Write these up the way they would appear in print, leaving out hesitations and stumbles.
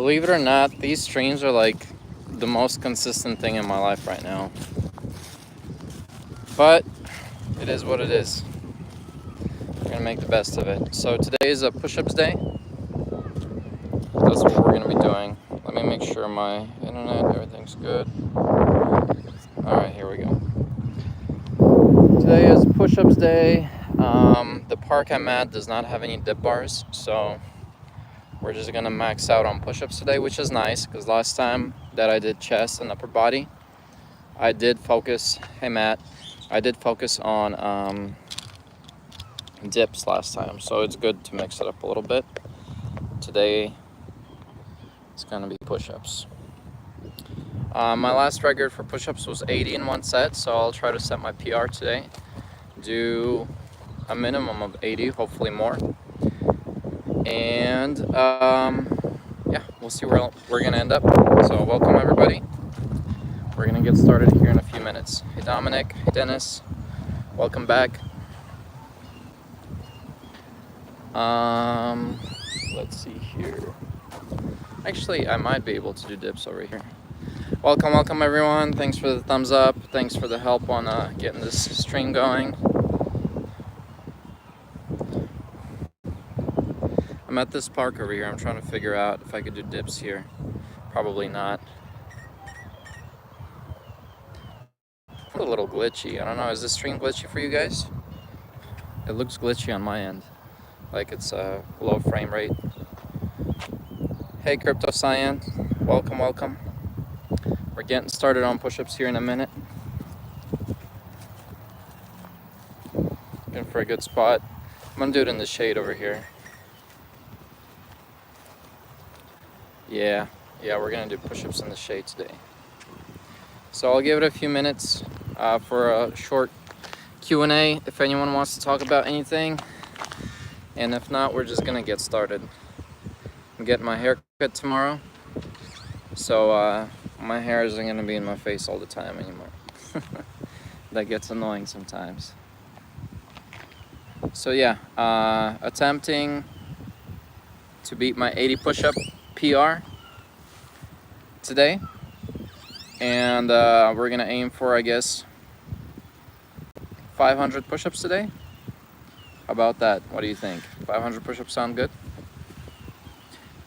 Believe it or not, these streams are like the most consistent thing in my life right now. But it is what it is. We're gonna make the best of it. So today is a push-ups day. That's what we're gonna be doing. Let me make sure my internet, everything's good. Alright, here we go. Today is push-ups day. The park I'm at does not have any dip bars, so we're just gonna max out on push-ups today, which is nice because last time that I did chest and upper body, I did focus, hey Matt, I did focus on dips last time, so it's good to mix it up a little bit. Today it's gonna be push-ups. My last record for push-ups was 80 in one set, so I'll try to set my PR today. Do a minimum of 80, hopefully more. And yeah, we'll see where we're gonna end up. So welcome everybody. We're gonna get started here in a few minutes. Hey Dominic, hey Dennis, welcome back. Let's see here. Actually, I might be able to do dips over here. Welcome everyone. Thanks for the thumbs up. Thanks for the help on getting this stream going. I'm at this park over here. I'm trying to figure out if I could do dips here. Probably not. A little glitchy. I don't know. Is this stream glitchy for you guys? It looks glitchy on my end. Like it's a low frame rate. Hey Crypto Cyan. Welcome. We're getting started on push-ups here in a minute. Looking for a good spot. I'm gonna do it in the shade over here. Yeah, we're gonna do push-ups in the shade today. So I'll give it a few minutes for a short Q&A if anyone wants to talk about anything. And if not, we're just gonna get started. I'm getting my hair cut tomorrow. So my hair isn't gonna be in my face all the time anymore. That gets annoying sometimes. So yeah, attempting to beat my 80 push-up PR today, and we're gonna aim for, I guess, 500 push-ups today. How about that? What do you think? 500 push-ups sound good?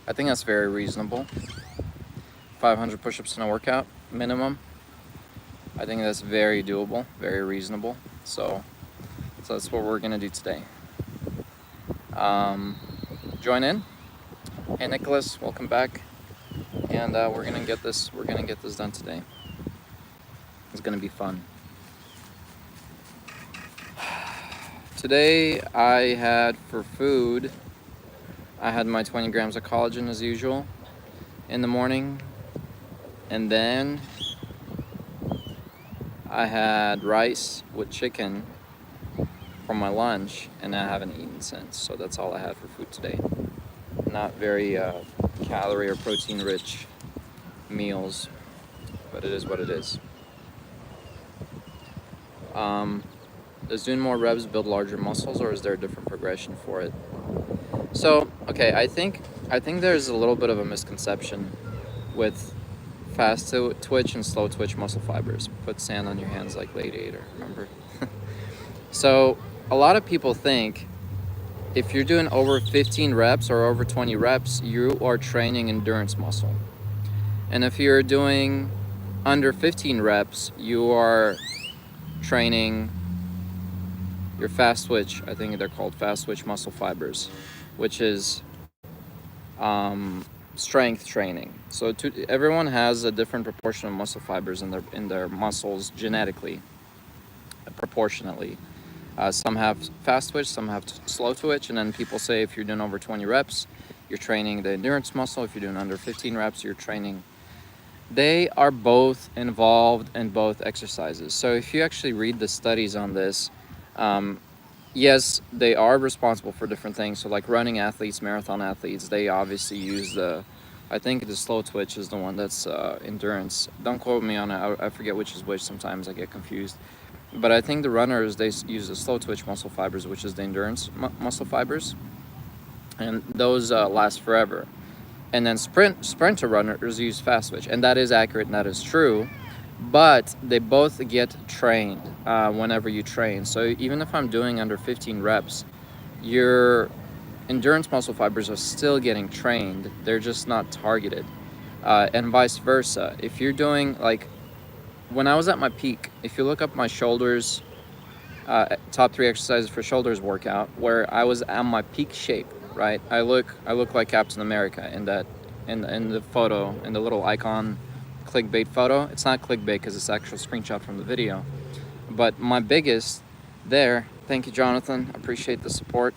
I think that's very reasonable. 500 push-ups in a workout minimum. I think that's very doable, very reasonable. So that's what we're gonna do today. Join in. Hey Nicholas, welcome back. And we're gonna get this done today. It's gonna be fun. Today I had for food, I had my 20 grams of collagen as usual in the morning, and then I had rice with chicken for my lunch, and I haven't eaten since, so that's all I had for food today. Not very calorie or protein rich meals, but it is what it is. Does doing more reps build larger muscles, or is there a different progression for it? So, okay, I think there's a little bit of a misconception with fast twitch and slow twitch muscle fibers. Put sand on your hands like Lady Ader, remember? So, a lot of people think if you're doing over 15 reps or over 20 reps, you are training endurance muscle. And if you're doing under 15 reps, you are training your fast twitch, I think they're called fast twitch muscle fibers, which is strength training. So everyone has a different proportion of muscle fibers in their muscles genetically, proportionately. Some have fast twitch, some have slow twitch, and then people say if you're doing over 20 reps, you're training the endurance muscle. If you're doing under 15 reps, you're training. They are both involved in both exercises. So if you actually read the studies on this, yes, they are responsible for different things. So like running athletes, marathon athletes, they obviously use I think the slow twitch is the one that's endurance. Don't quote me on it. I forget which is which. Sometimes I get confused. But I think the runners, they use the slow twitch muscle fibers, which is the endurance muscle fibers. And those last forever. And then sprinter runners use fast twitch, and that is accurate and that is true. But they both get trained whenever you train. So even if I'm doing under 15 reps, your endurance muscle fibers are still getting trained. They're just not targeted. And vice versa. If you're doing, like, when I was at my peak, if you look up my shoulders, top 3 exercises for shoulders workout, where I was at my peak shape, right? I look like Captain America in that, in the photo, in the little icon clickbait photo. It's not clickbait because it's actual screenshot from the video. But my biggest there, thank you, Jonathan, appreciate the support.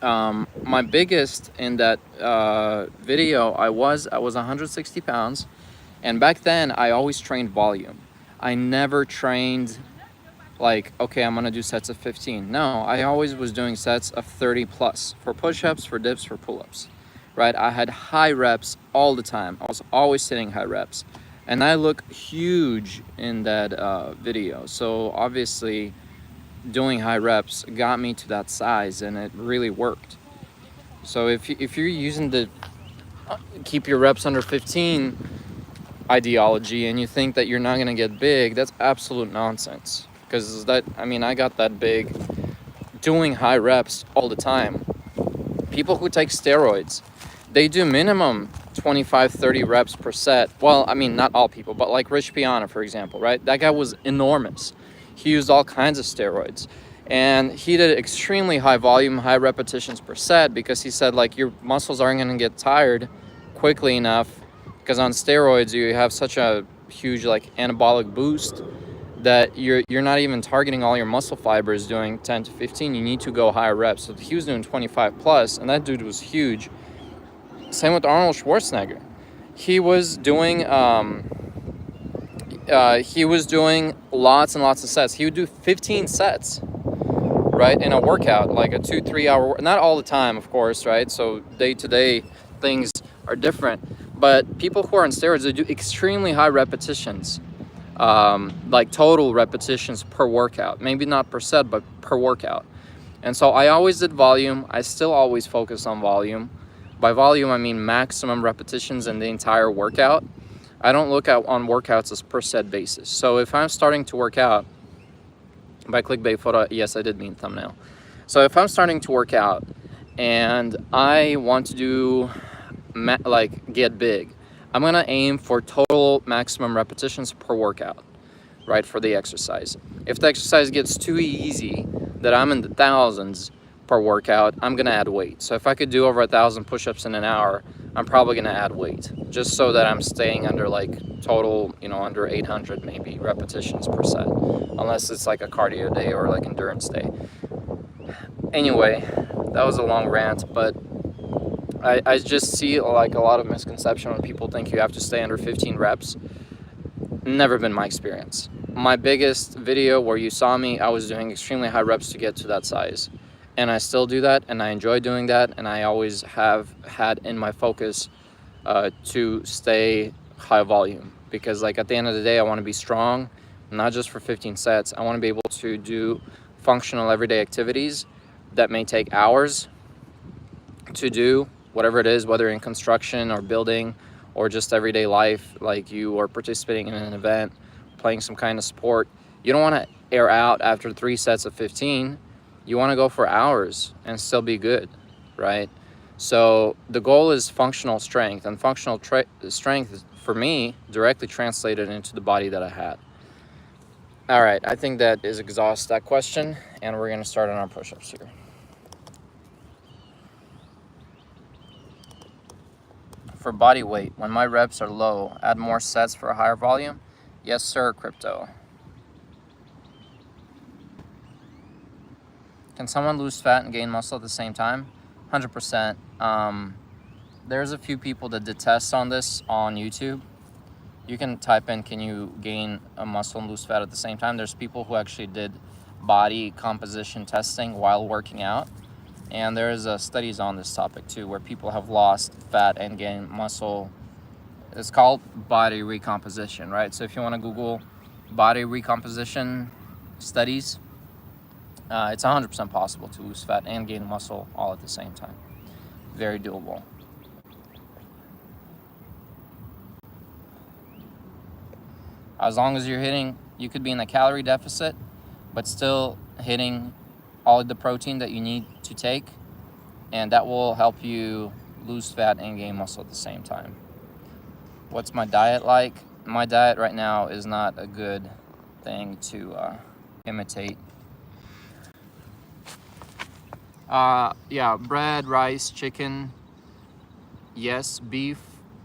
My biggest in that video, I was 160 pounds, and back then I always trained volume. I never trained like, okay, I'm gonna do sets of 15. No, I always was doing sets of 30 plus for push-ups, for dips, for pull-ups, right? I had high reps all the time. I was always hitting high reps, and I look huge in that video. So obviously doing high reps got me to that size, and it really worked. So if you're using the keep your reps under 15 ideology and you think that you're not gonna get big, that's absolute nonsense. Because I got that big doing high reps all the time. People who take steroids, they do minimum 25, 30 reps per set. Well, I mean, not all people, but like Rich Piana, for example, right? That guy was enormous. He used all kinds of steroids. And he did extremely high volume, high repetitions per set, because he said, like, your muscles aren't going to get tired quickly enough, because on steroids you have such a huge, like, anabolic boost that you're not even targeting all your muscle fibers doing 10 to 15. You need to go higher reps. So he was doing 25 plus, and that dude was huge. Same with Arnold Schwarzenegger. He was doing lots and lots of sets. He would do 15 sets, right, in a workout, like a 2-3 hour, not all the time, of course, right? So day to day things are different. But people who are on steroids, they do extremely high repetitions, like total repetitions per workout. Maybe not per set, but per workout. And so I always did volume. I still always focus on volume. By volume, I mean maximum repetitions in the entire workout. I don't look at on workouts as per set basis. So if I'm starting to work out, by clickbait photo, yes, I did mean thumbnail. So if I'm starting to work out and I want to do, like, get big, I'm gonna aim for total maximum repetitions per workout, right, for the exercise. If the exercise gets too easy, that I'm in the thousands per workout, I'm gonna add weight. So if I could do over 1,000 push-ups in an hour, I'm probably gonna add weight, just so that I'm staying under, like, total, under 800 maybe repetitions per set, unless it's like a cardio day or like endurance day. Anyway, that was a long rant, but I just see, like, a lot of misconception when people think you have to stay under 15 reps. Never been my experience. My biggest video where you saw me, I was doing extremely high reps to get to that size. And I still do that, and I enjoy doing that, and I always have had in my focus to stay high volume. Because, like, at the end of the day, I want to be strong, not just for 15 sets. I want to be able to do functional everyday activities that may take hours to do, whatever it is, whether in construction or building or just everyday life, like you are participating in an event, playing some kind of sport. You don't want to air out after 3 sets of 15. You want to go for hours and still be good, right? So the goal is functional strength, and functional strength for me directly translated into the body that I had. All right, I think that is exhaust that question, and we're going to start on our push-ups here. For body weight, when my reps are low, add more sets for a higher volume? Yes, sir, Crypto. Can someone lose fat and gain muscle at the same time? 100%. There's a few people that did tests on this on YouTube. You can type in, can you gain a muscle and lose fat at the same time? There's people who actually did body composition testing while working out. And there's studies on this topic too, where people have lost fat and gained muscle. It's called body recomposition, right? So if you want to Google body recomposition studies, it's 100% possible to lose fat and gain muscle all at the same time. Very doable. As long as you're hitting, you could be in a calorie deficit, but still hitting all of the protein that you need to take, and that will help you lose fat and gain muscle at the same time. What's my diet like? My diet right now is not a good thing to imitate. Yeah, bread, rice, chicken. Yes, beef.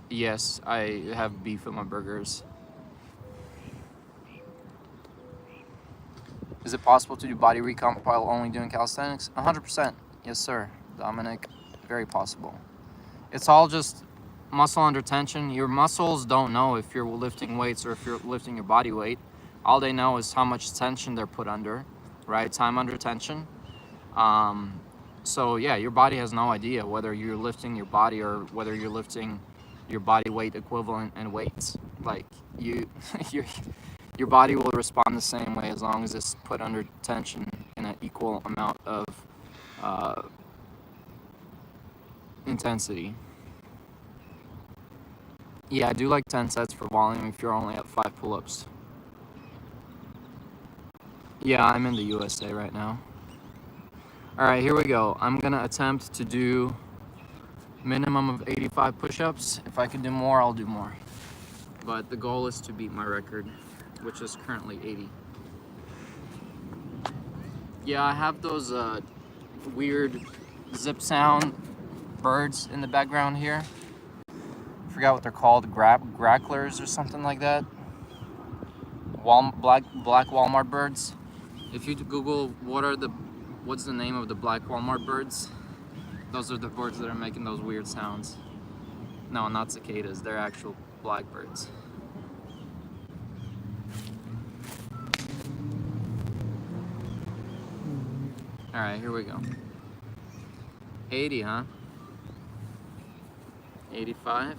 Yes, I have beef in my burgers. Is it possible to do body recomp while only doing calisthenics? 100%. Yes, sir. Dominic, very possible. It's all just muscle under tension. Your muscles don't know if you're lifting weights or if you're lifting your body weight. All they know is how much tension they're put under, right? Time under tension. So yeah, your body has no idea whether you're lifting your body or whether you're lifting your body weight equivalent in weights. Like your body will respond the same way as long as it's put under tension in an equal amount of intensity. Yeah, I do like 10 sets for volume if you're only at 5 pull-ups. Yeah, I'm in the USA right now. All right, here we go. I'm gonna attempt to do minimum of 85 push-ups. If I can do more, I'll do more. But the goal is to beat my record, which is currently 80. Yeah, I have those weird zip sound birds in the background here. I forgot what they're called, gracklers or something like that. Black Walmart birds. If you Google what's the name of the black Walmart birds, those are the birds that are making those weird sounds. No, not cicadas. They're actual blackbirds. All right, here we go. 80, huh? 85.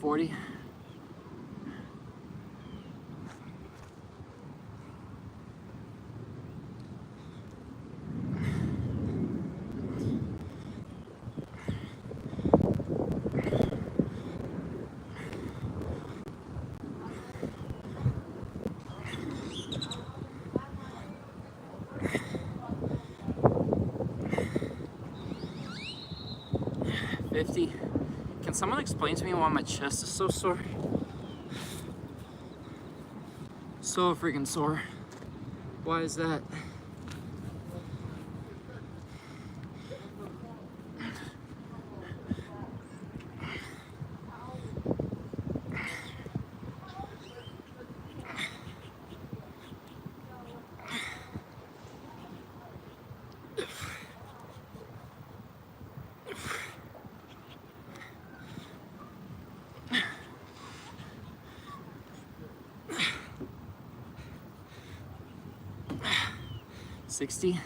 $40. $50. Can someone explain to me why my chest is so sore? So freaking sore. Why is that? $60.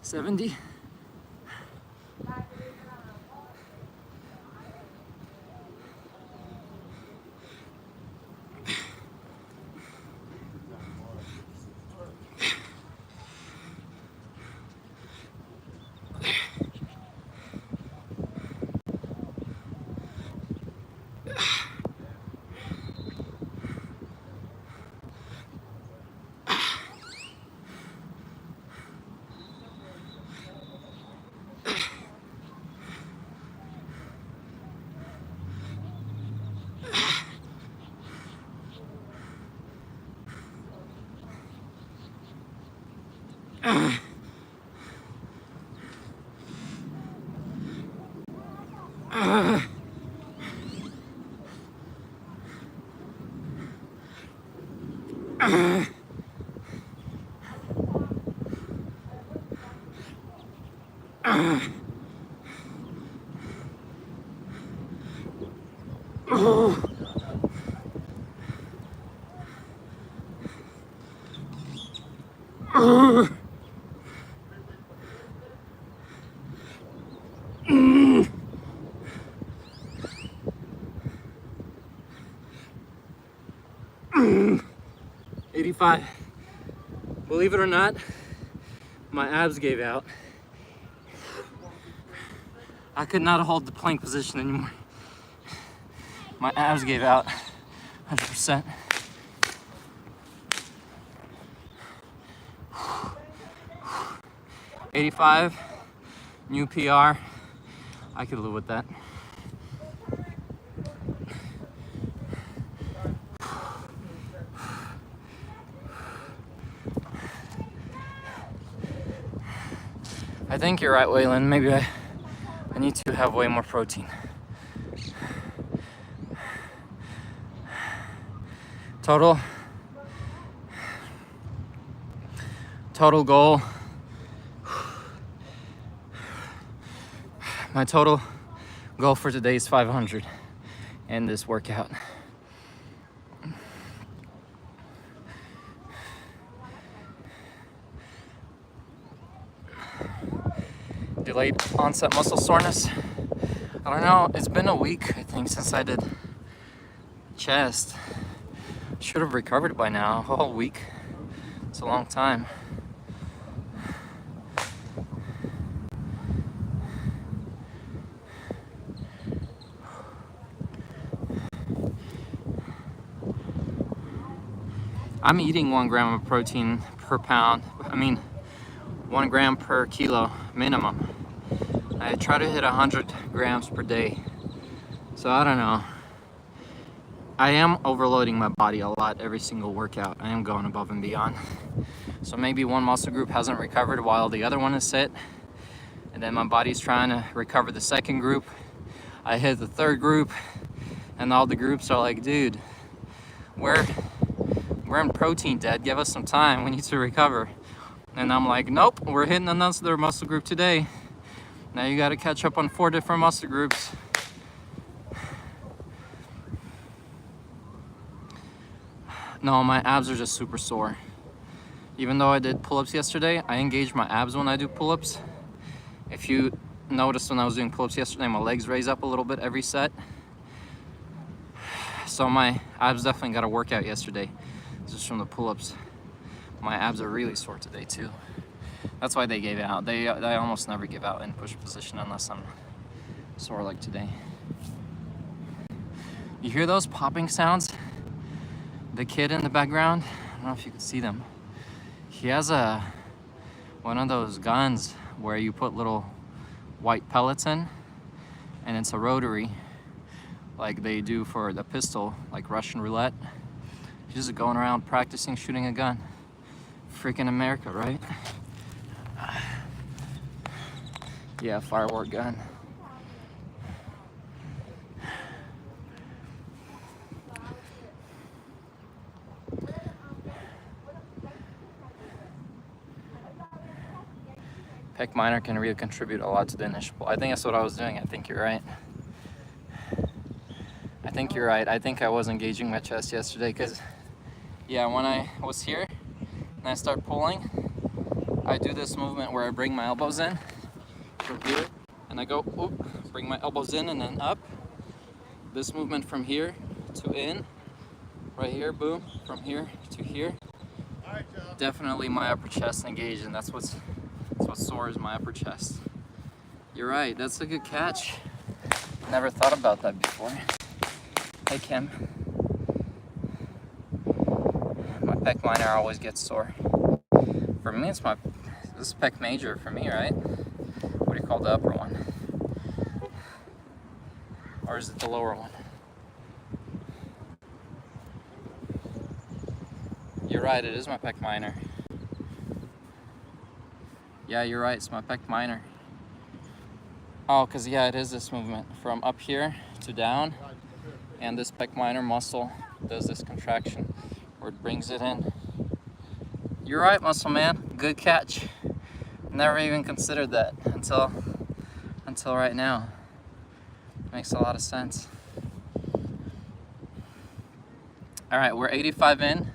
$70. $85. Believe it or not, my abs gave out. I could not hold the plank position anymore. My abs gave out 100%. $85, new PR. I could live with that. I think you're right, Waylon. Maybe I need to have way more protein. Total goal. My total goal for today is 500 in this workout. Delayed onset muscle soreness. I don't know, it's been a week, I think, since I did chest. Should have recovered by now, a whole week. It's a long time. I'm eating 1 gram of protein per pound. 1 gram per kilo minimum. I try to hit 100 grams per day. So I don't know. I am overloading my body a lot every single workout. I am going above and beyond. So maybe one muscle group hasn't recovered while the other one is set. And then my body's trying to recover the second group. I hit the third group and all the groups are like, dude, we're in protein dead. Give us some time. We need to recover. And I'm like, nope, we're hitting another muscle group today. Now you got to catch up on 4 different muscle groups. No, my abs are just super sore. Even though I did pull-ups yesterday, I engage my abs when I do pull-ups. If you noticed when I was doing pull-ups yesterday, my legs raise up a little bit every set. So my abs definitely got a workout yesterday, just from the pull-ups. My abs are really sore today too. That's why they gave out. They almost never give out in push position unless I'm sore like today. You hear those popping sounds? The kid in the background, I don't know if you can see them. He has one of those guns where you put little white pellets in, and it's a rotary, like they do for the pistol, like Russian roulette. He's just going around practicing shooting a gun. Freaking America, right? Yeah, firework gun. Pec minor can really contribute a lot to the initial pull. I think that's what I was doing. I think you're right. I think you're right. I think I was engaging my chest yesterday because, yeah, when I was here and I start pulling, I do this movement where I bring my elbows in from here and I go, oop, bring my elbows in and then up. This movement from here to in, right here, boom, from here to here. Definitely my upper chest engaged, and that's what sores my upper chest. You're right, that's a good catch. Never thought about that before. Hey Kim. My pec minor always gets sore. For me, this is pec major for me, right? What do you call the upper one? Or is it the lower one? You're right, it is my pec minor. Yeah, you're right, it's my pec minor. Oh, because yeah, it is this movement from up here to down, and this pec minor muscle does this contraction where it brings it in. You're right, muscle man. Good catch. Never even considered that until right now. Makes a lot of sense. All right, we're 85 in.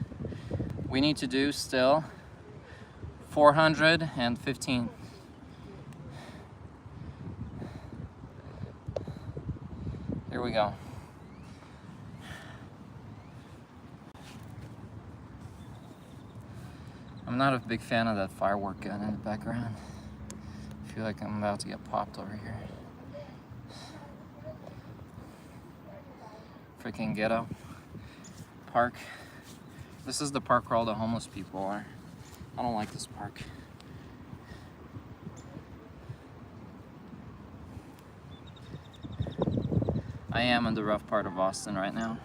We need to do still 415. Here we go. I'm not a big fan of that firework gun in the background. I feel like I'm about to get popped over here. Freaking ghetto park. This is the park where all the homeless people are. I don't like this park. I am in the rough part of Austin right now.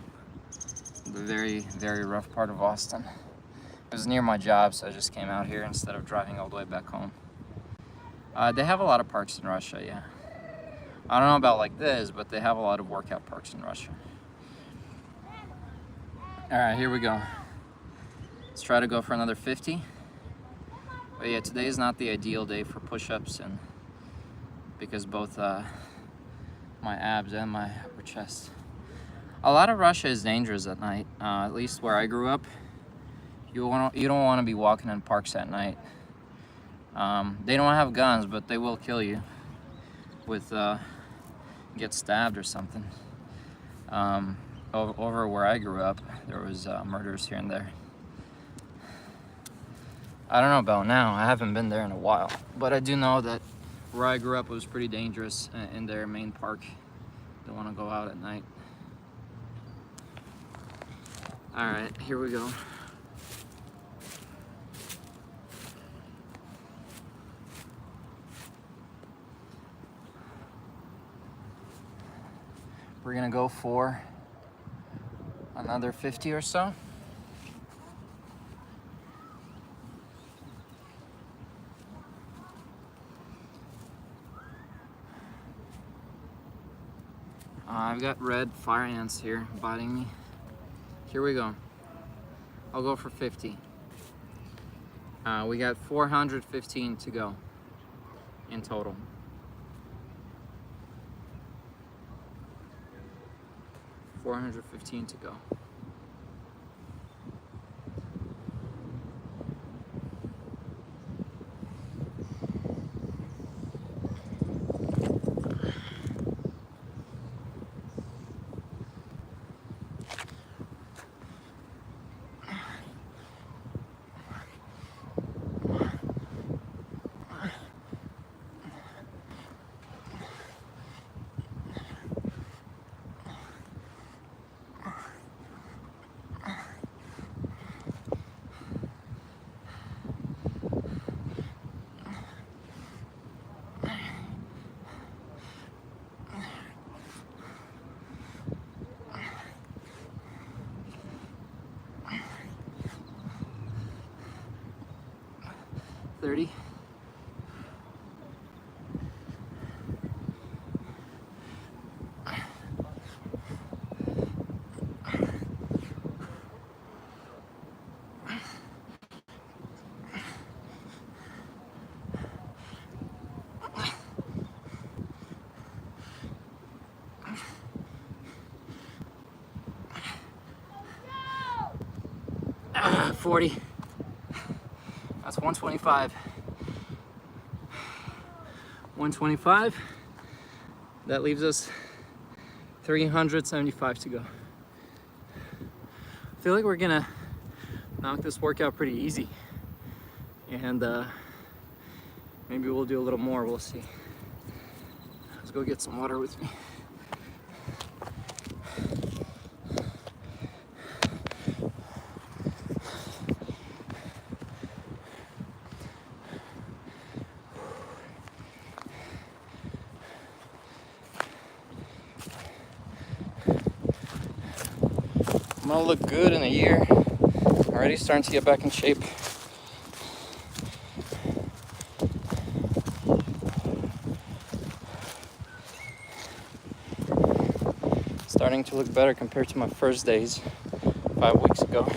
The very, very rough part of Austin. It was near my job, so I just came out here instead of driving all the way back home. They have a lot of parks in Russia, yeah. I don't know about like this, but they have a lot of workout parks in Russia. All right, here we go. Let's try to go for another 50. But yeah, today is not the ideal day for push-ups, and because both my abs and my upper chest. A lot of Russia is dangerous at night. At least where I grew up, you don't want to be walking in parks at night. They don't have guns, but they will kill you with get stabbed or something. Over where I grew up, there was murders here and there. I don't know about now. I haven't been there in a while, but I do know that where I grew up was pretty dangerous in their main park. Don't want to go out at night. All right, here we go. We're gonna go for another 50 or so. I've got red fire ants here biting me. Here we go. I'll go for 50. We got 415 to go in total. $415 to go. $30. $40. That's 125. 125. That leaves us 375 to go. I feel like we're gonna knock this workout pretty easy, and maybe we'll do a little more. We'll see. Let's go get some water with me. I'm gonna look good in a year. Already starting to get back in shape. starting to look better compared to my first days 5 weeks ago.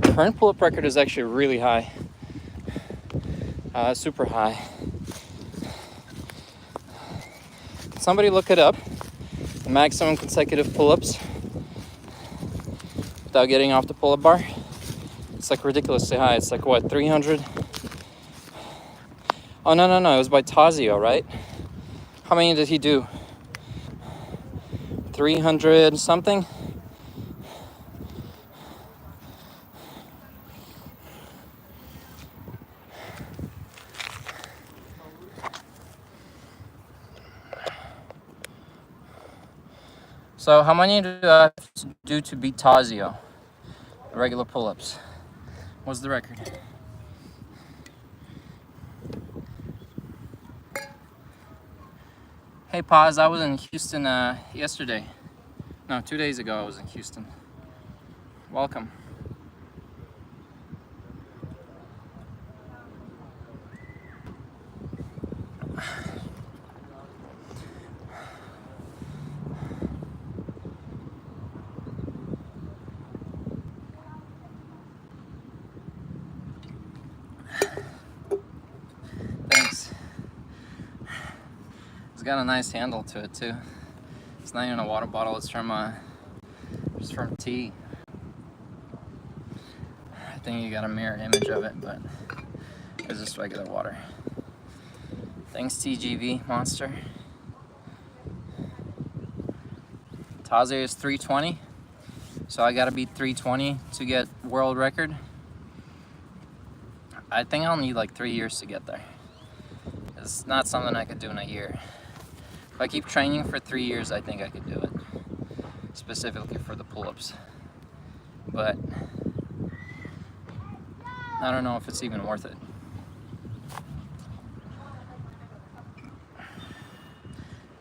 Current pull-up record is actually really high, super high. Somebody look it up. The maximum consecutive pull-ups without getting off the pull-up bar. It's like ridiculously high. It's like what, 300? Oh no, it was by Tazio, right? How many did he do? 300 something? So how many do I have to do to beat Tazio? Regular pull-ups. What's the record? Hey Paz, I was in Houston yesterday. No, 2 days ago I was in Houston. Welcome. Thanks. It's got a nice handle to it too. It's not even a water bottle, it's from tea. I think you got a mirror image of it, but it's just regular water. Thanks TGV Monster. Tazio is 320, so I gotta beat 320 to get world record. I think I'll need like 3 years to get there. It's not something I could do in a year. If I keep training for 3 years, I think I could do it, specifically for the pull-ups. But I don't know if it's even worth it.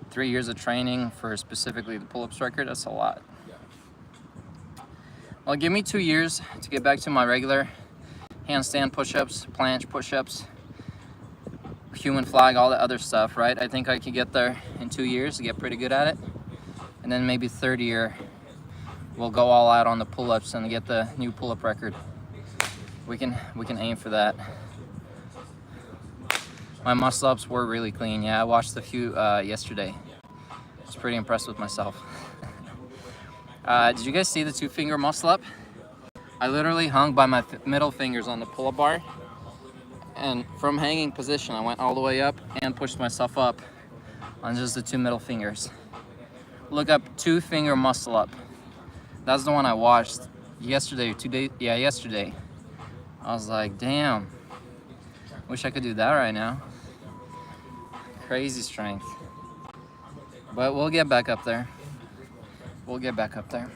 Three years of training for specifically the pull-ups record, that's a lot. Well, give me 2 years to get back to my regular handstand push-ups, planche push-ups, human flag, all the other stuff, right? I think I could get there in 2 years to get pretty good at it. And then maybe third year, we'll go all out on the pull-ups and get the new pull-up record. We can aim for that. My muscle-ups were really clean. Yeah, I watched a few yesterday. I was pretty impressed with myself. Did you guys see the 2-finger muscle-up? I literally hung by my middle fingers on the pull-up bar. And from hanging position, I went all the way up and pushed myself up on just the 2 middle fingers. Look up 2-finger muscle-up. That's the one I watched yesterday, 2 days, yeah, yesterday. I was like, damn, wish I could do that right now. Crazy strength. But we'll get back up there. We'll get back up there.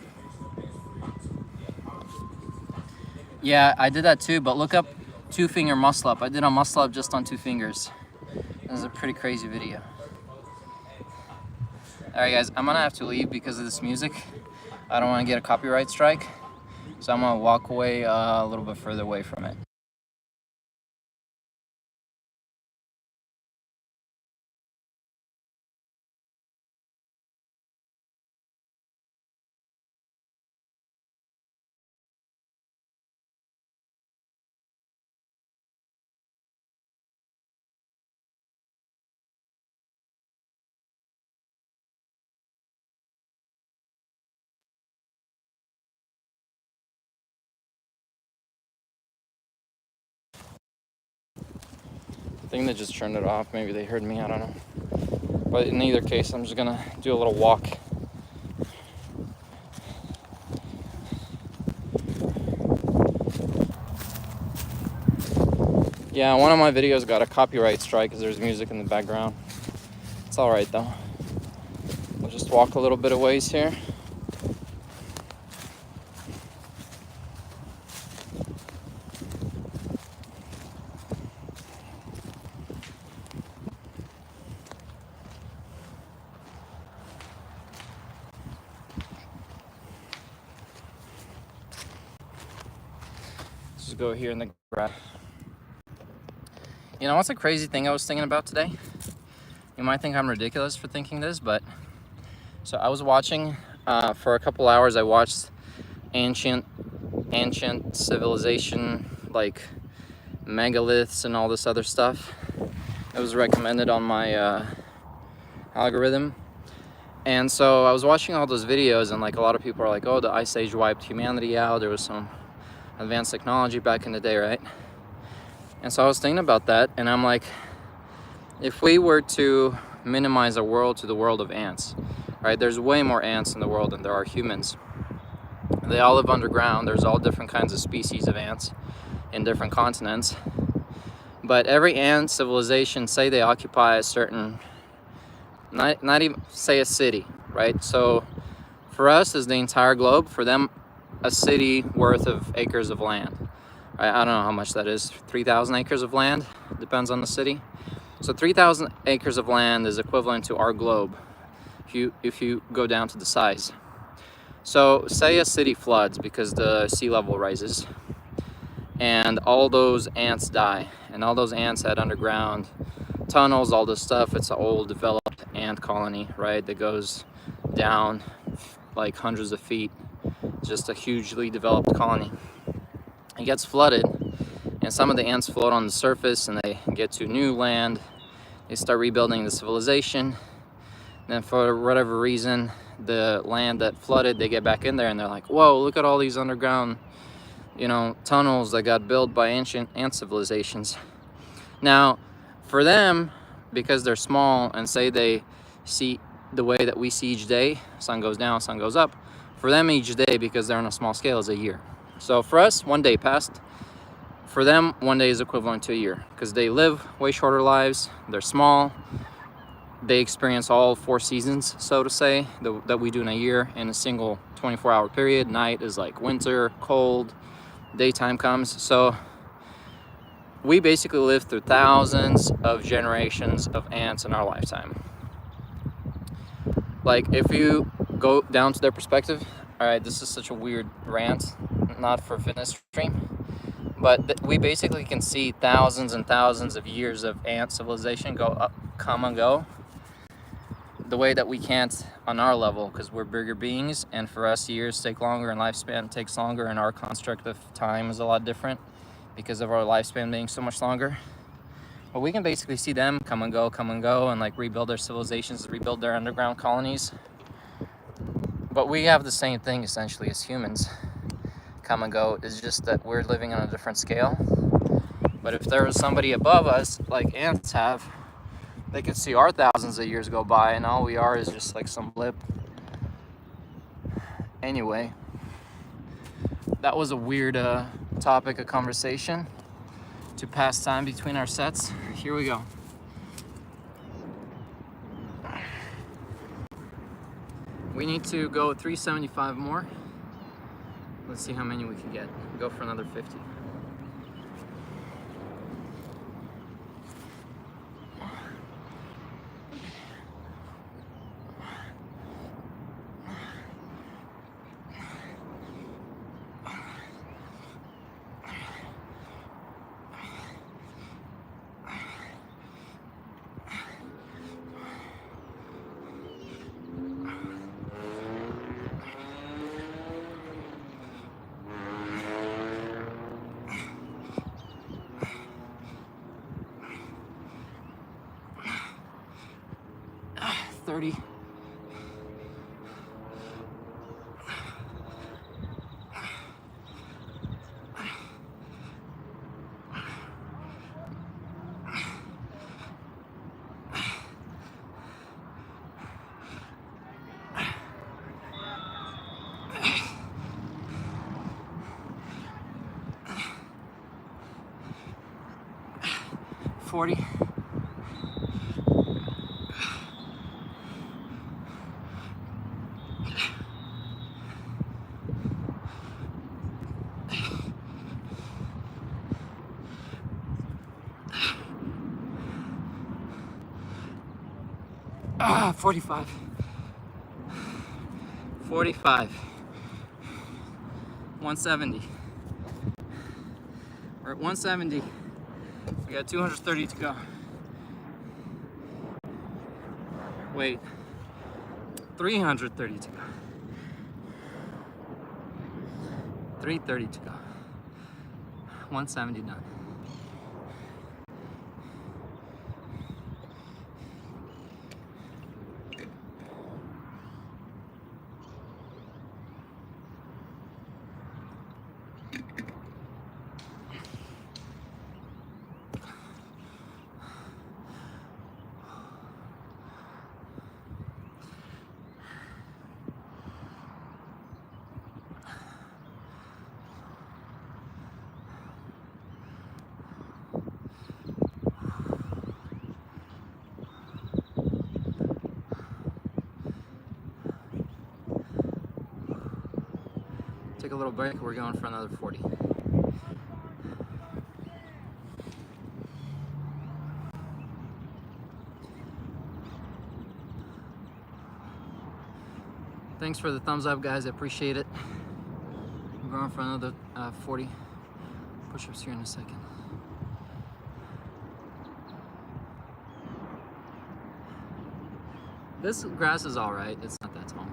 Yeah, I did that too, but look up 2-finger muscle up. I did a muscle up just on 2 fingers. This is a pretty crazy video. Alright guys, I'm gonna have to leave because of this music. I don't want to get a copyright strike, so I'm gonna walk away a little bit further away from it. I think they just turned it off. Maybe they heard me, I don't know. But in either case, I'm just gonna do a little walk. Yeah, one of my videos got a copyright strike because there's music in the background. It's alright though. We'll just walk a little bit of ways here. Just go here in the You know what's a crazy thing I was thinking about today? You might think I'm ridiculous for thinking this, but so I was watching for a couple hours. I watched ancient civilization, like megaliths and all this other stuff. It was recommended on my algorithm. And so I was watching all those videos, and like a lot of people are like, oh, the ice age wiped humanity out. There was some advanced technology back in the day, right? And so I was thinking about that, and I'm like, if we were to minimize our world to the world of ants, right? There's way more ants in the world than there are humans. They all live underground. There's all different kinds of species of ants in different continents. But every ant civilization, say they occupy a certain, not even say a city, right? So for us is the entire globe. For them, a city worth of acres of land. Right? I don't know how much that is. 3,000 acres of land, depends on the city. So 3,000 acres of land is equivalent to our globe if you go down to the size. So say a city floods because the sea level rises, and all those ants die, and all those ants had underground tunnels, all this stuff. It's an old developed ant colony, right, that goes down like hundreds of feet. Just a hugely developed colony. It gets flooded, and some of the ants float on the surface, and they get to new land. They start rebuilding the civilization. Then for whatever reason, the land that flooded, they get back in there, and they're like, whoa, look at all these underground, tunnels that got built by ancient ant civilizations. Now, for them, because they're small, and say they see the way that we see each day, sun goes down, sun goes up, for them each day, because they're on a small scale, is a year. So for us, one day passed. For them, one day is equivalent to a year, because they live way shorter lives, they're small, they experience all 4 seasons, so to say, that we do in a year in a single 24-hour period. Night is like winter, cold, daytime comes. So we basically live through thousands of generations of ants in our lifetime. Like, if you go down to their perspective, all right, this is such a weird rant, not for fitness stream, but we basically can see thousands and thousands of years of ant civilization go up, come and go, the way that we can't on our level, because we're bigger beings, and for us years take longer and lifespan takes longer, and our construct of time is a lot different because of our lifespan being so much longer. But we can basically see them come and go, and like rebuild their civilizations, rebuild their underground colonies. But we have the same thing essentially as humans, come and go. It's just that we're living on a different scale. But if there was somebody above us, like ants have, they could see our thousands of years go by, and all we are is just like some blip. Anyway, that was a weird topic of conversation to pass time between our sets. Here we go. We need to go 375 more. Let's see how many we can get. Go for another 50. $30. $40. $45. 45. 170. We're at 170. We got 230 to go. Wait, 330 to go. 330 to go. 170 done. Take a little break, we're going for another 40. Thanks for the thumbs up, guys, I appreciate it. We're going for another 40 push-ups here in a second. This grass is all right, it's not that tall.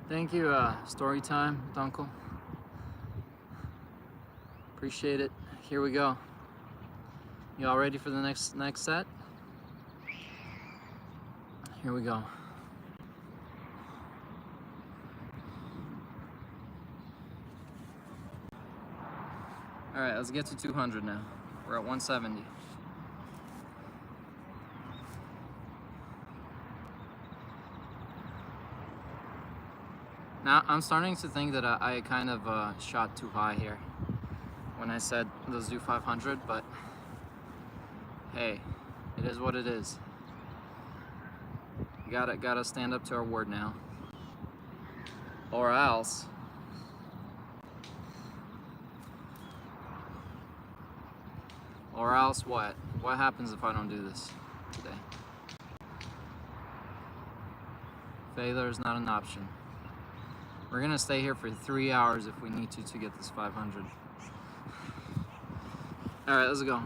Thank you, story time with Uncle. Appreciate it. Here we go. You all ready for the next set? Here we go. All right, let's get to 200 now. We're at 170. Now, I'm starting to think that I kind of shot too high here when I said let's do 500, but hey, it is what it is. Gotta stand up to our word now. Or else. Or else what? What happens if I don't do this today? Failure is not an option. We're gonna stay here for 3 hours if we need to get this 500. All right, let's go.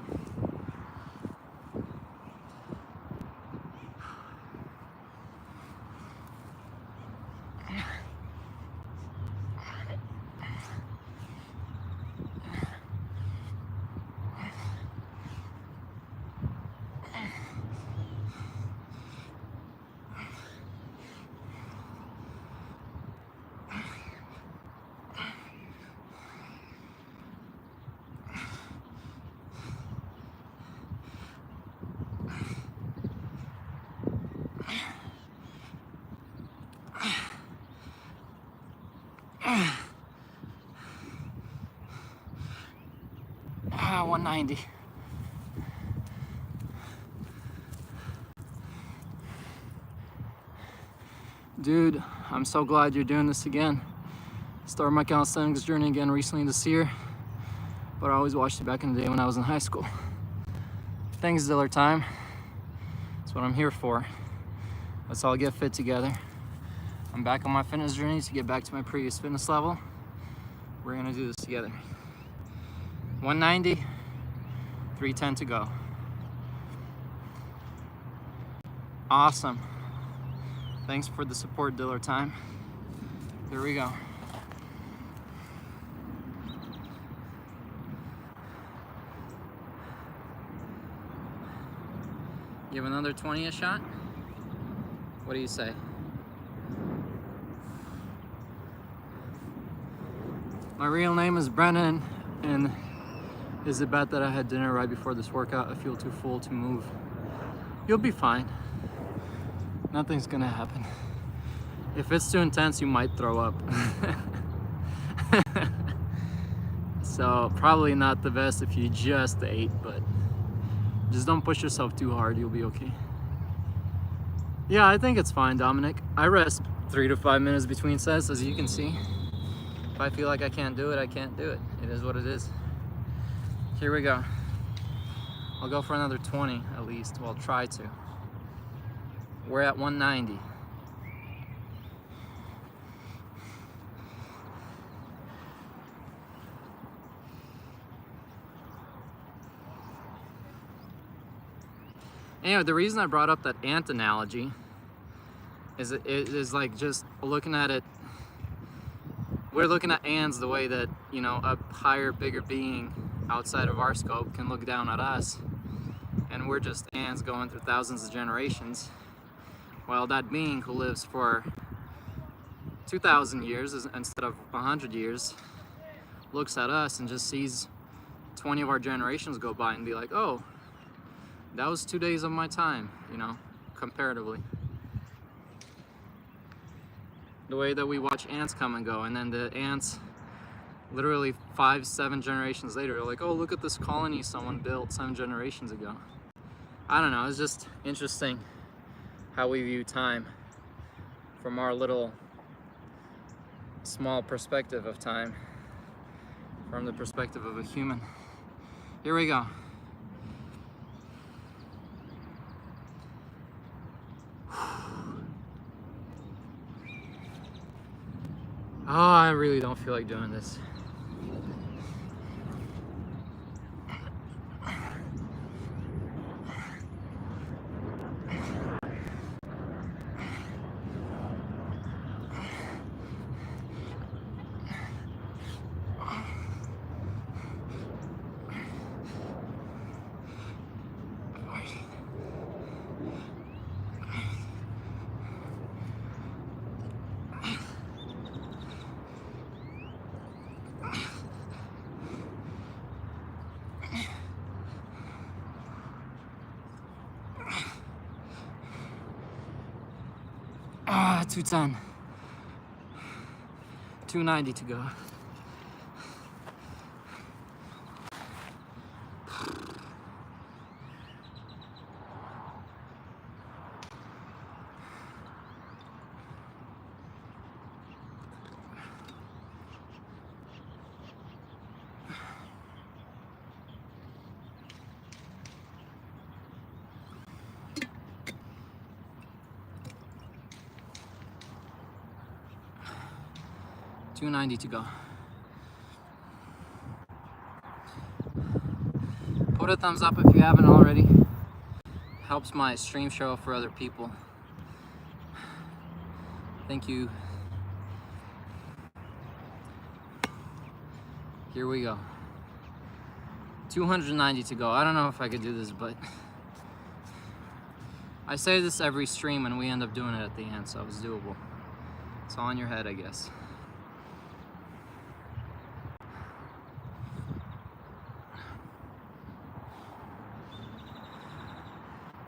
Ah, 190. Dude, I'm so glad you're doing this again. Started my calisthenics journey again recently this year, but I always watched it back in the day when I was in high school. Thanks, Diller Time. That's what I'm here for. Let's all get fit together. I'm back on my fitness journey to get back to my previous fitness level. We're gonna do this together. 190, 310 to go. Awesome. Thanks for the support, Diller Time. Here we go. Give another 20 a shot? What do you say? My real name is Brennan, and is it bad that I had dinner right before this workout? I feel too full to move. You'll be fine. Nothing's gonna happen. If it's too intense, you might throw up. So probably not the best if you just ate, but just don't push yourself too hard, you'll be okay. Yeah, I think it's fine, Dominic. I rest 3 to 5 minutes between sets, as you can see. If I feel like I can't do it, I can't do it. It is what it is. Here we go. I'll go for another 20 at least. Well, try to. We're at 190. Anyway, the reason I brought up that ant analogy is it is like just looking at it. We're looking at ants the way that, you know, a higher, bigger being outside of our scope can look down at us, and we're just ants going through thousands of generations, while that being who lives for 2,000 years instead of 100 years looks at us and just sees 20 of our generations go by and be like, oh, that was 2 days of my time, you know, comparatively. The way that we watch ants come and go, and then the ants literally 5-7 generations later are like, oh, look at this colony someone built 7 generations ago. I don't know, it's just interesting how we view time from our little small perspective of time, from the perspective of a human. Here we go. Oh, I really don't feel like doing this. Ah, 210. 290 to go. $290 to go. Put a thumbs up if you haven't already. Helps my stream show up for other people. Thank you. Here we go. 290 to go. I don't know if I could do this, but I say this every stream and we end up doing it at the end, so it's doable. It's all in your head, I guess.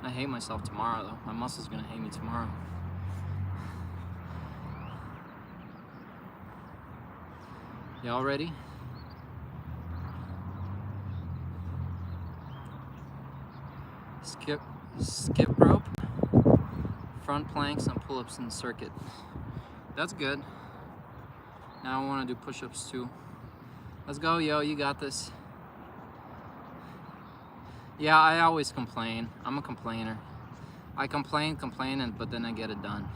I hate myself tomorrow, though. My muscle's gonna hate me tomorrow. Y'all ready? Skip rope, front planks, and pull-ups in the circuit. That's good. Now I want to do push-ups too. Let's go, yo, you got this. Yeah, I always complain. I'm a complainer. I complain, but then I get it done.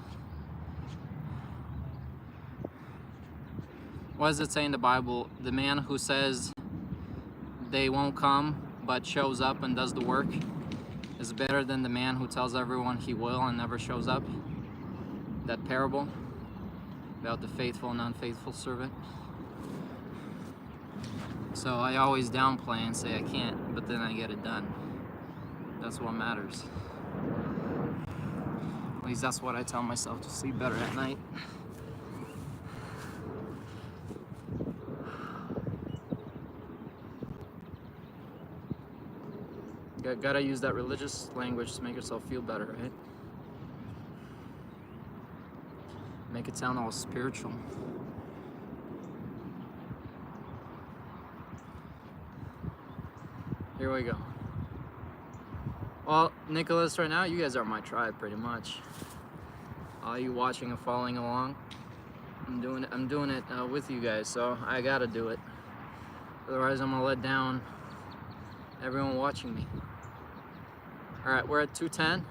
What does it say in the Bible? The man who says they won't come but shows up and does the work is better than the man who tells everyone he will and never shows up. That parable about the faithful and unfaithful servant. So I always downplay and say I can't, but then I get it done. That's what matters. At least that's what I tell myself to sleep better at night. Gotta use that religious language to make yourself feel better, right? Make it sound all spiritual. Here we go. Well, Nicholas, right now, you guys are my tribe, pretty much. All you watching and following along, I'm doing it with you guys, so I gotta do it. Otherwise, I'm gonna let down everyone watching me. All right, we're at 210.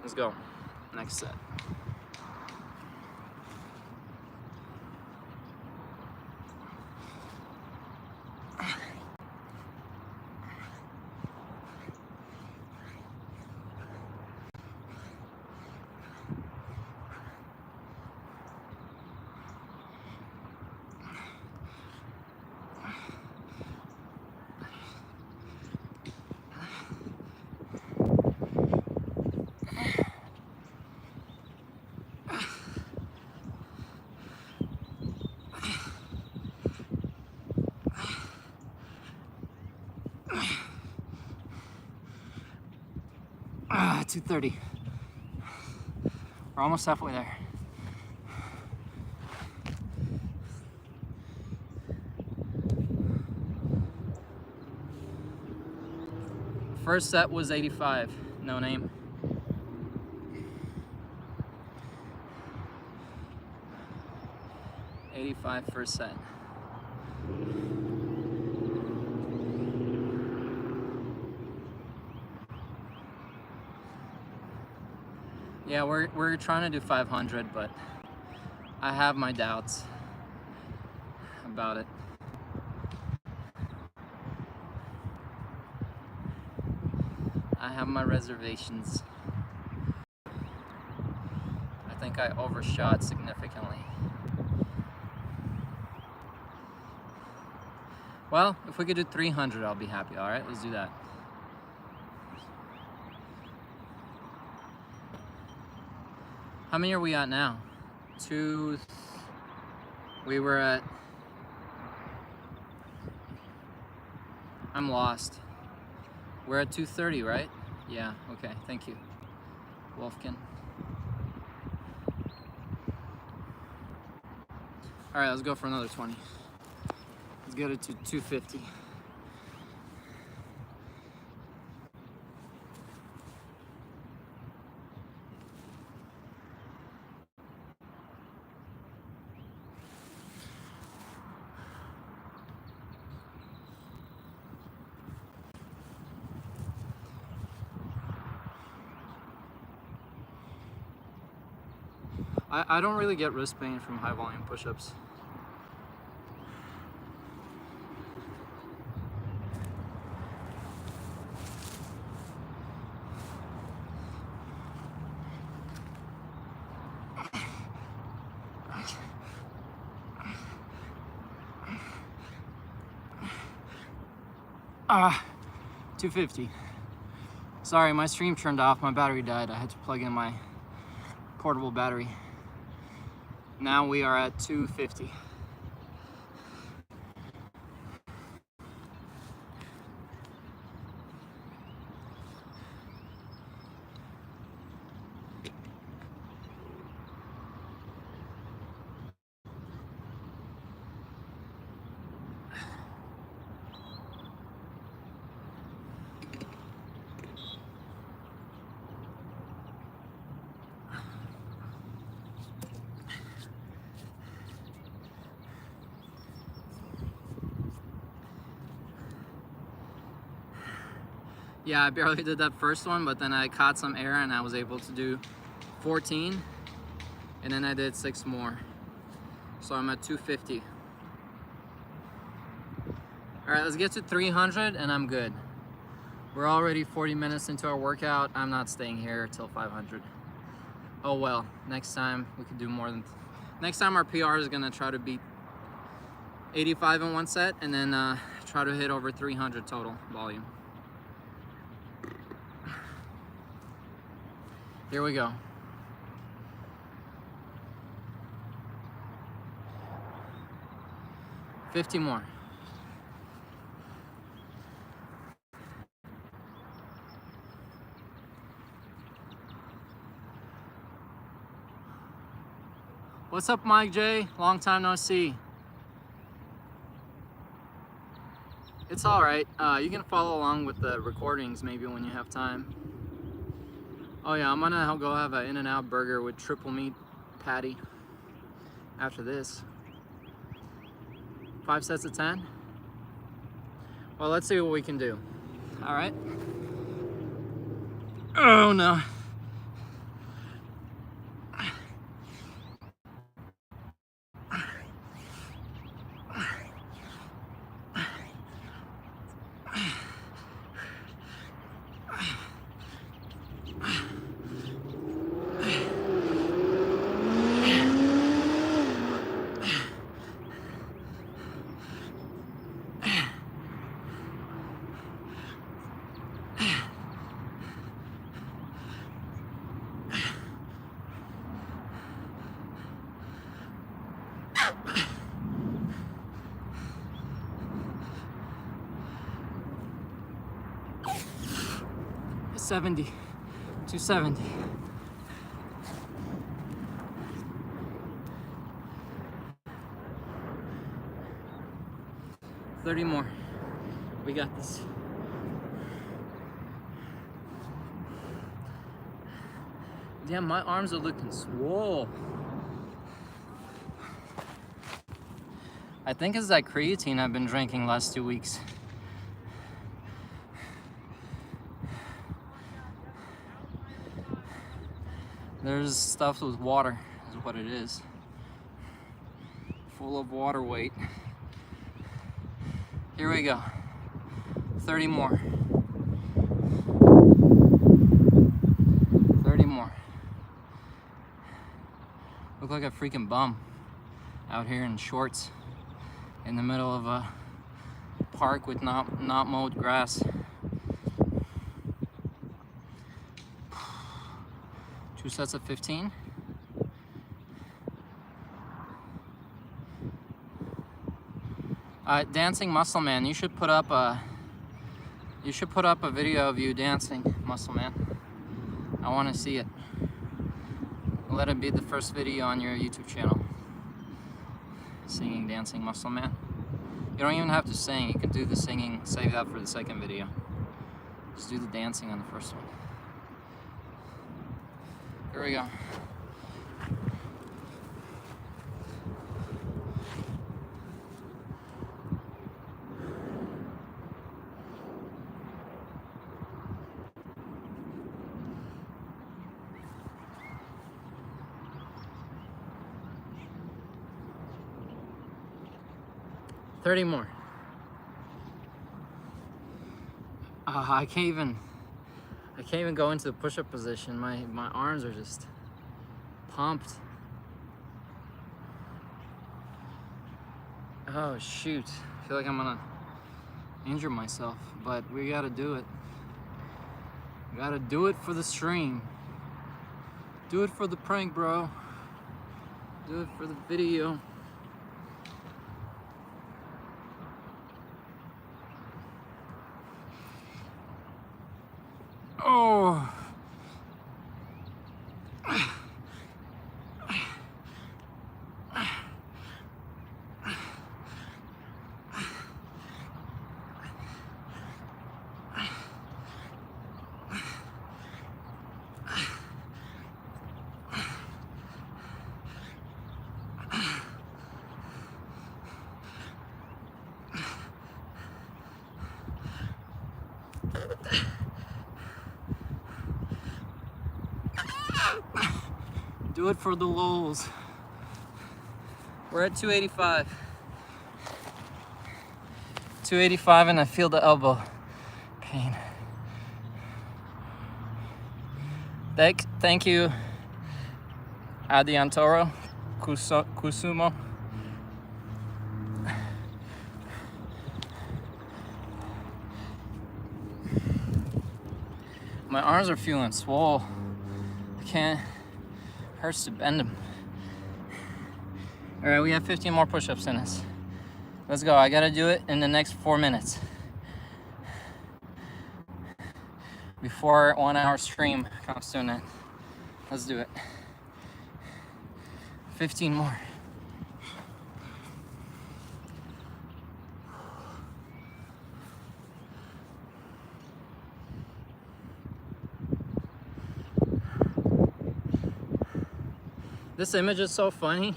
Let's go. Next set. Ah, 230. We're almost halfway there. First set was 85, no name. First set. Yeah, we're trying to do 500, but I have my doubts about it. I have my reservations. I think I overshot significantly. Well, if we could do 300, I'll be happy. All right, let's do that. How many are we at now? We were at, I'm lost. We're at 230, right? Yeah, okay, thank you, Wolfkin. All right, let's go for another 20. Let's get it to 250. I don't really get wrist pain from high volume push-ups. Ah, 250. Sorry, my stream turned off, my battery died. I had to plug in my portable battery. Now we are at 250. Yeah, I barely did that first one, but then I caught some air and I was able to do 14, and then I did 6 more. So I'm at 250. All right, let's get to 300 and I'm good. We're already 40 minutes into our workout. I'm not staying here till 500. Oh well, next time we could do more than, next time our PR is gonna try to beat 85 in one set and then try to hit over 300 total volume. Here we go. $50 more. What's up, Mike J? Long time no see. It's all right. You can follow along with the recordings maybe when you have time. Oh yeah, I'm gonna go have an In-N-Out burger with triple meat patty after this. 5 sets of 10? Well, let's see what we can do. All right. Oh no. $70, $270. $30 more. We got this. Damn, my arms are looking swole. I think it's that creatine I've been drinking last 2 weeks. There's stuff with water, is what it is. Full of water weight. Here we go. 30 more. 30 more. Look like a freaking bum out here in shorts in the middle of a park with not mowed grass. 2 sets of 15. Dancing Muscle Man, you should put up a video of you dancing, Muscle Man. I want to see it. Let it be the first video on your YouTube channel. Singing, dancing, Muscle Man. You don't even have to sing. You can do the singing. Save that for the second video. Just do the dancing on the first one. Here we go. $30 more. I can't even go into the push-up position. My arms are just pumped. Oh shoot. I feel like I'm gonna injure myself, but we gotta do it. We gotta do it for the stream. Do it for the prank, bro. Do it for the video. Oh. Do it for the lulz. We're at 285. 285 and I feel the elbow pain. Thank you, Adiantoro Kusumo. My arms are feeling swole. I can't. Hurts to bend them. All right, we have 15 more push-ups in us. Let's go. I gotta do it in the next 4 minutes before our 1 hour stream comes to an end. Let's do it. 15 more. This image is so funny.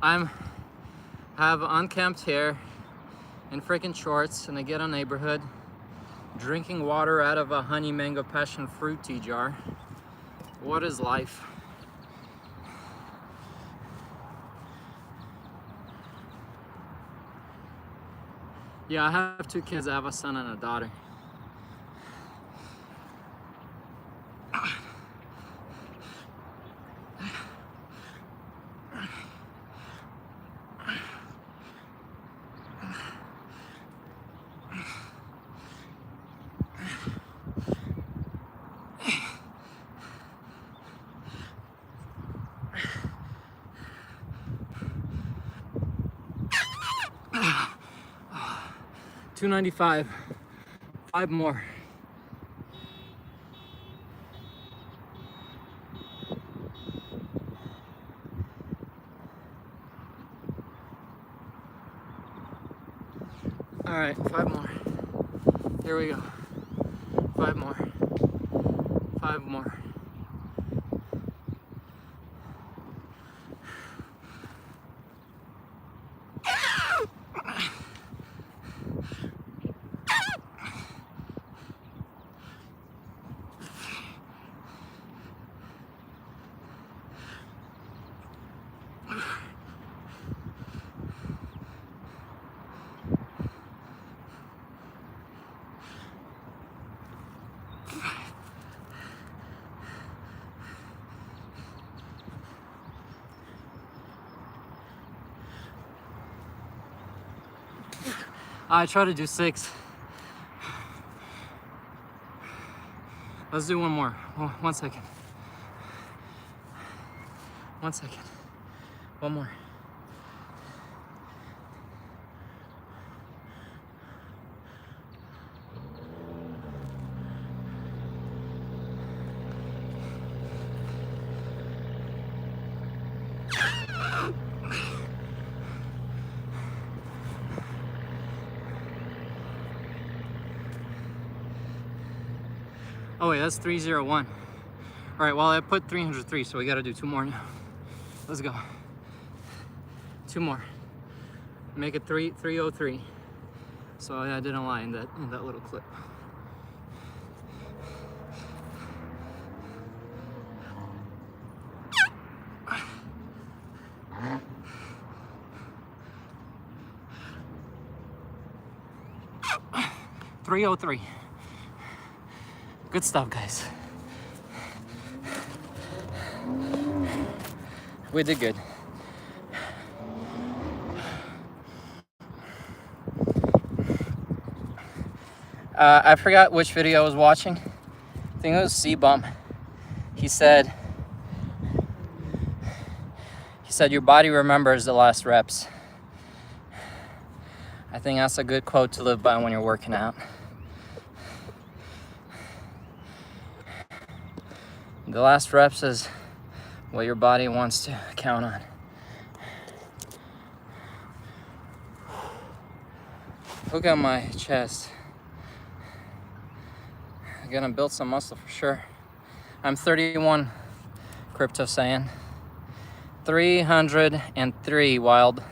I have unkempt hair and freaking shorts, and I get a neighborhood drinking water out of a honey mango passion fruit tea jar. What is life? Yeah, I have 2 kids. I have a son and a daughter. $2.95. 5 more. All right, 5 more. Here we go. 5 more. 5 more. I try to do 6. Let's do 1 more. 1 second. 1 second. 1 more. Oh wait, that's 301. All right, well I put 303, so we gotta do 2 more now. Let's go. 2 more. Make it 303. So I didn't lie in that little clip. $303. Good stuff, guys. We did good. I forgot which video I was watching. I think it was C-Bump. He said your body remembers the last reps. I think that's a good quote to live by when you're working out. The last reps is what your body wants to count on. Look at my chest. I'm gonna build some muscle for sure. I'm 31 Crypto Saiyan. 303 wild.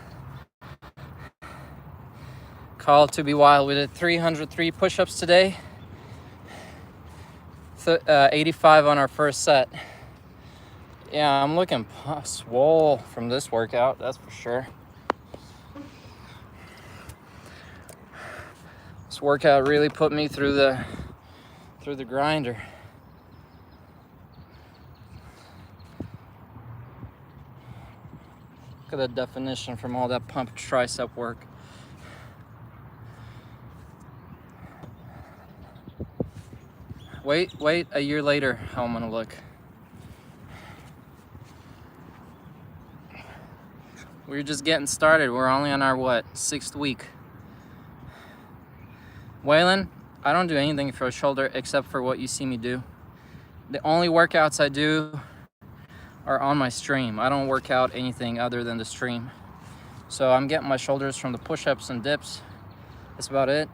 Call to be wild. We did 303 push-ups today. 85 on our first set. Yeah, I'm looking swole from this workout, that's for sure. This workout really put me through the grinder. Look at the definition from all that pump tricep work. Wait a year later how I'm gonna look. We're just getting started. We're only on our, 6th week. Waylon, I don't do anything for a shoulder except for what you see me do. The only workouts I do are on my stream. I don't work out anything other than the stream. So I'm getting my shoulders from the push-ups and dips. That's about it.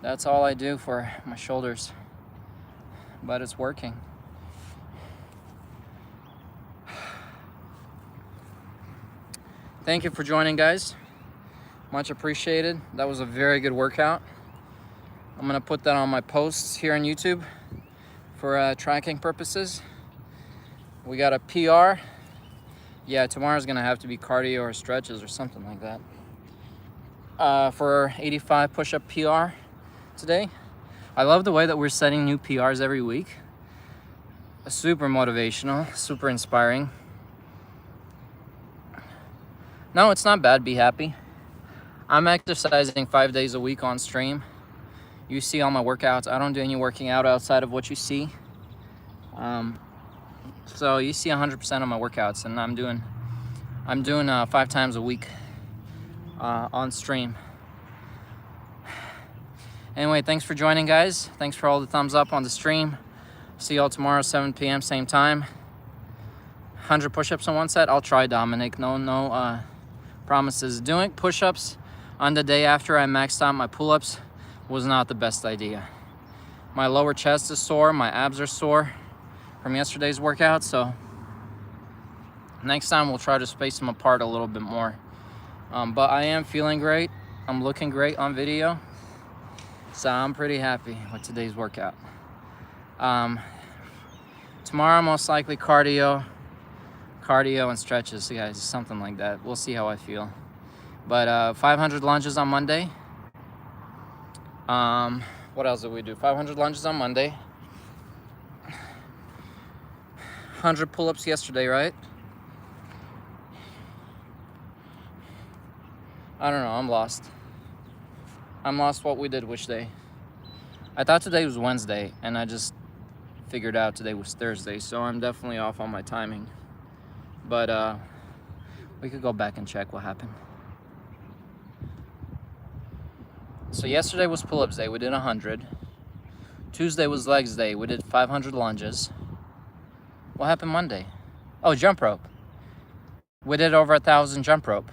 That's all I do for my shoulders. But it's working. Thank you for joining, guys. Much appreciated. That was a very good workout. I'm gonna put that on my posts here on YouTube for tracking purposes. We got a PR. Yeah, tomorrow's gonna have to be cardio or stretches or something like that. For 85 push-up PR today. I love the way that we're setting new PRs every week. Super motivational, super inspiring. No, it's not bad, be happy. I'm exercising 5 days a week on stream. You see all my workouts. I don't do any working out outside of what you see. So you see 100% of my workouts, and I'm doing 5 times a week on stream. Anyway, thanks for joining, guys. Thanks for all the thumbs up on the stream. See y'all tomorrow, 7 p.m. same time. 100 push-ups in one set. I'll try, Dominic. No promises. Doing push-ups on the day after I maxed out my pull-ups was not the best idea. My lower chest is sore. My abs are sore from yesterday's workout. So next time we'll try to space them apart a little bit more. But I am feeling great. I'm looking great on video. So I'm pretty happy with today's workout. Tomorrow, most likely cardio and stretches, guys, something like that. We'll see how I feel. But 500 lunges on Monday. What else did we do? 500 lunges on Monday. 100 pull-ups yesterday, right? I don't know, I'm lost. I'm lost what we did which day. I thought today was Wednesday, and I just figured out today was Thursday, so I'm definitely off on my timing. But we could go back and check what happened. So yesterday was pull-ups day. We did 100. Tuesday was legs day. We did 500 lunges. What happened Monday? Oh, jump rope. We did over 1,000 jump rope.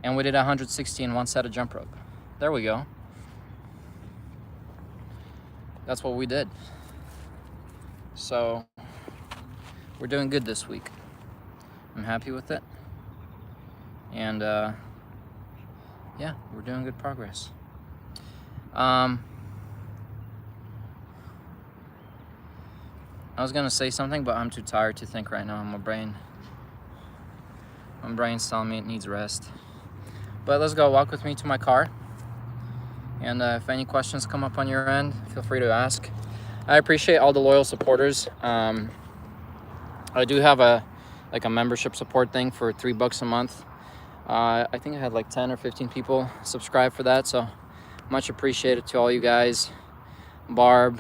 And we did 160 in one set of jump rope. There we go. That's what we did. So we're doing good this week. I'm happy with it. And yeah, we're doing good progress. I was gonna say something, but I'm too tired to think right now. My brain's telling me it needs rest. But let's go. Walk with me to my car. And if any questions come up on your end, feel free to ask. I appreciate all the loyal supporters. I do have a membership support thing for $3 a month. I think I had like 10 or 15 people subscribe for that, so much appreciated to all you guys. Barb,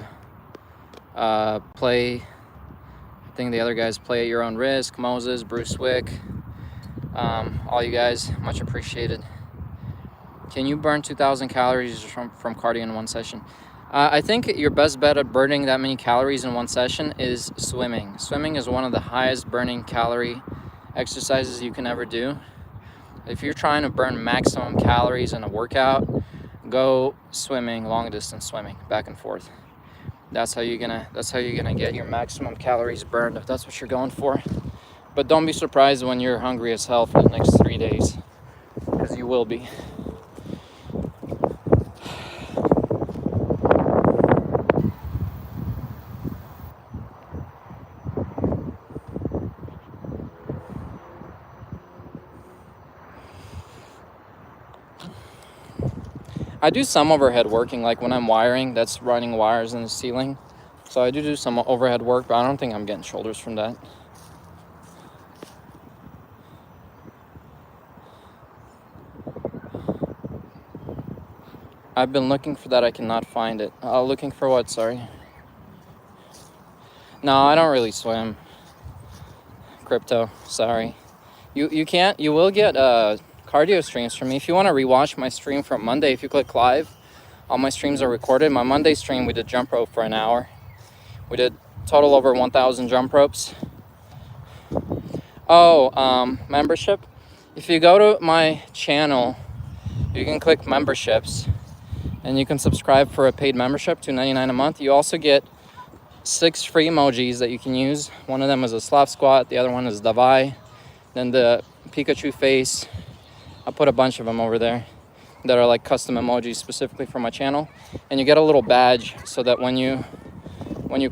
Play, I think the other guys Play at Your Own Risk, Moses, Bruce Wick, all you guys, much appreciated. Can you burn 2,000 calories from cardio in one session? I think your best bet at burning that many calories in one session is swimming. Swimming is one of the highest burning calorie exercises you can ever do. If you're trying to burn maximum calories in a workout, go swimming, long distance swimming, back and forth. That's how you're gonna get your maximum calories burned if that's what you're going for. But don't be surprised when you're hungry as hell for the next 3 days, because you will be. I do some overhead working, like when I'm wiring, that's running wires in the ceiling. So I do some overhead work, but I don't think I'm getting shoulders from that. I've been looking for that, I cannot find it. Looking for what, sorry? No, I don't really swim. Crypto, sorry. You can't, you will get cardio streams from me. If you want to rewatch my stream from Monday, if you click live, all my streams are recorded. My Monday stream, we did jump rope for an hour. We did total over 1,000 jump ropes. Oh, membership. If you go to my channel, you can click memberships and you can subscribe for a paid membership, $2.99 a month. You also get 6 free emojis that you can use. One of them is a Slav squat, the other one is Davai, then the Pikachu face. I put a bunch of them over there that are like custom emojis specifically for my channel. And you get a little badge so that when you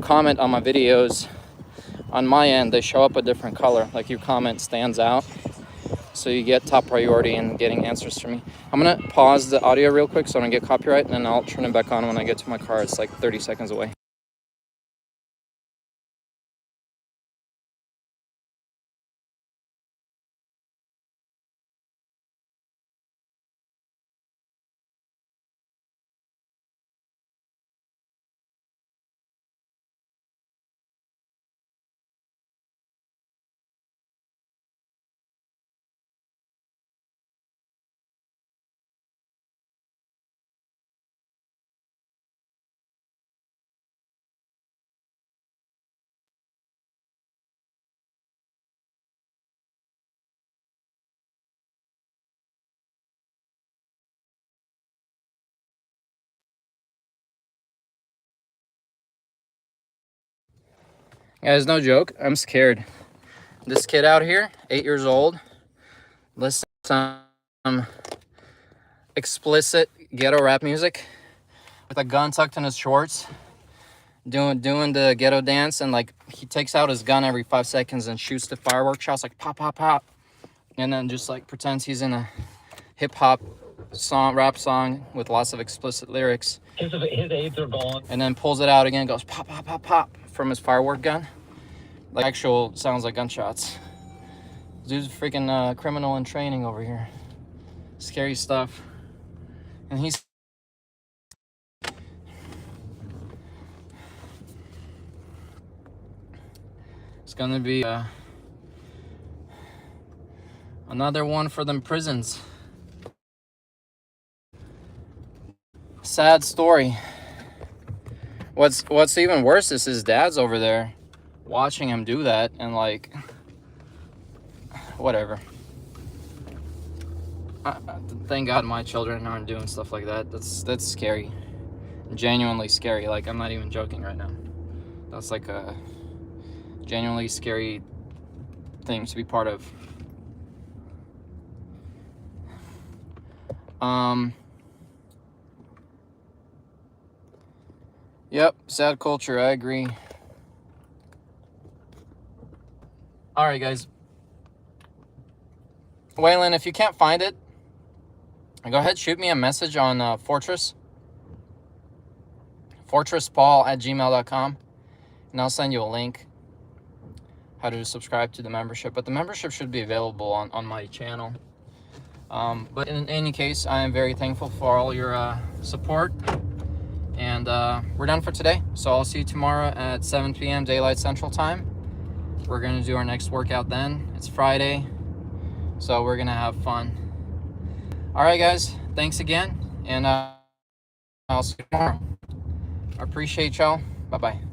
comment on my videos, on my end, they show up a different color, like your comment stands out. So you get top priority in getting answers from me. I'm gonna pause the audio real quick so I don't get copyright, and then I'll turn it back on when I get to my car. It's like 30 seconds away. Guys, no joke, I'm scared. This kid out here, 8 years old, listens to some explicit ghetto rap music with a gun tucked in his shorts, doing the ghetto dance, and like he takes out his gun every 5 seconds and shoots the firework shots like pop, pop, pop, and then just like pretends he's in a hip-hop song, rap song with lots of explicit lyrics. His aids are gone. And then pulls it out again, goes pop, pop, pop, pop from his firework gun. Like actual sounds like gunshots. Dude's a freaking criminal in training over here. Scary stuff. And he's it's gonna be another one for them prisons. Sad story. What's even worse is his dad's over there watching him do that, and like whatever. Thank God my children aren't doing stuff like that. That's scary. Genuinely scary. Like, I'm not even joking right now. That's like a genuinely scary thing to be part of. Yep, sad culture, I agree. Alright, guys. Waylon, if you can't find it, go ahead, shoot me a message on Fortress. FortressPaul@gmail.com. And I'll send you a link how to subscribe to the membership. But the membership should be available on my channel. But in any case, I am very thankful for all your support. And we're done for today. So I'll see you tomorrow at 7 p.m. Daylight Central Time. We're going to do our next workout then. It's Friday. So we're going to have fun. All right, guys. Thanks again. And I'll see you tomorrow. I appreciate y'all. Bye-bye.